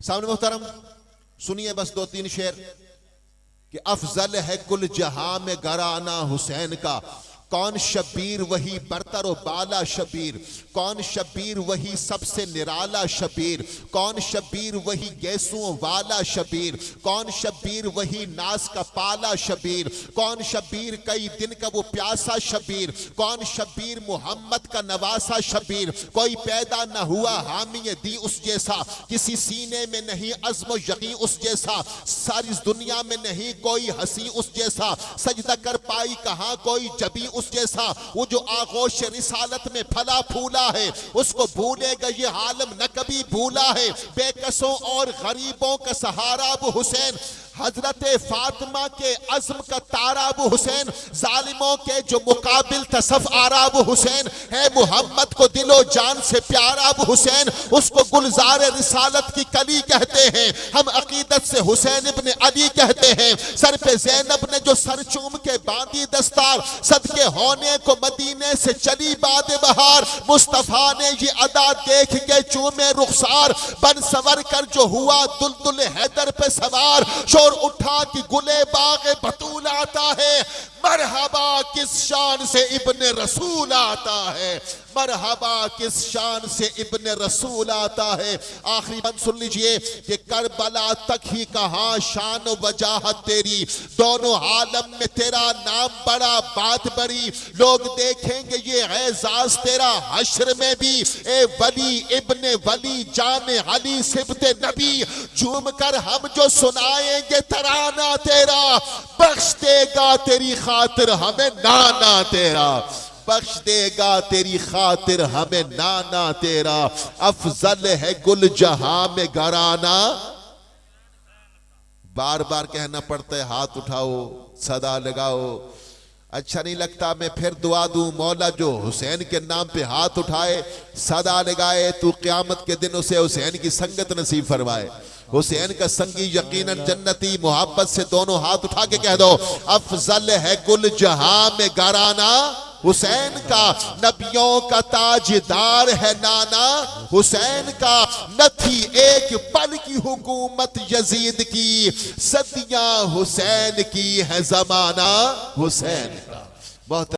सामने मुहतरम सुनिए बस दो तीन शेर कि अफजल है कुल जहां में घराना हुसैन का। कौन शबीर वही बरतर बाला शबीर, कौन शबीर वही सबसे निराला शबीर, कौन शबीर वही गैसुओं वाला शबीर, कौन शबीर वही नास का पाला शबीर, कौन शबीर कई दिन का वो प्यासा शबीर, कौन शबीर मोहम्मद का नवासा शबीर। कोई पैदा न हुआ हामी दी उस जैसा, किसी सीने में नहीं अज़्म यकी उस जैसा, सारी दुनिया में नहीं कोई हंसी उस जैसा, सजदा कर पाई कहां कोई जबी उस जैसा। वो जो आगोश रिसालत में फला फूला है उसको भूलेगा ये आलम न कभी भूला है। बेकसों और गरीबों का सहारा अबू हुसैन, हजरत फातिमा के अज़्म का तारा अबू हुसैन, जालिमों के जो मुकाबिल तसफ आरा अबू हुसैन है। मोहम्मद को दिलो जान से प्यारा अबू हुसैन, उसको गुलजार रिसालत की कली कहते हैं। हम अकीदत से हुसैन इब्न अली कहते हैं। सर पे ज़ैनब ने जो सर चूम के बांधी दस्तार, सदके होने को मदीने से चली बाद बहार, मुस्तफा ने ये अदा देख के चूमे रुखसार, बन सवर कर जो हुआ दुलदुल हैदर पे सवार, शोर उठा कि गुले बाग बतूल आता है, मरहबा किस शान से इब्ने रसूल आता है, मरहबा किस शान से इब्ने रसूल आता है। आखिरी बंद सुन लीजिए कि करबला तक ही कहां शान वजाहत तेरी, दोनों आलम में तेरा नाम बड़ा बात बड़ी, लोग देखेंगे ये एजाज तेरा हश्र में भी। ए वली इब्ने वली जाने अली सिबते नबी, झूम कर हम जो सुनाएंगे तराना तेरा, बख्श देगा तेरी खातिर हमें नाना तेरा, बख्श देगा तेरी खातिर हमें नाना तेरा। अफजल है गुल जहां में घराना, बार बार कहना पड़ता है हाथ उठाओ सदा लगाओ। अच्छा नहीं लगता मैं फिर दुआ दूं, मौला जो हुसैन के नाम पे हाथ उठाए सदा लगाए, तू क़यामत के दिन उसे हुसैन की संगत नसीब फरमाए। हुसैन का संगी यकीनन जन्नती, मोहब्बत से दोनों हाथ उठा के कह दो अफजल है गुल जहां में घराना हुसैन का, नबियों का ताजदार है नाना हुसैन का, न थी एक पल की हुकूमत यजीद की, सदियां हुसैन की है जमाना हुसैन का। बहुत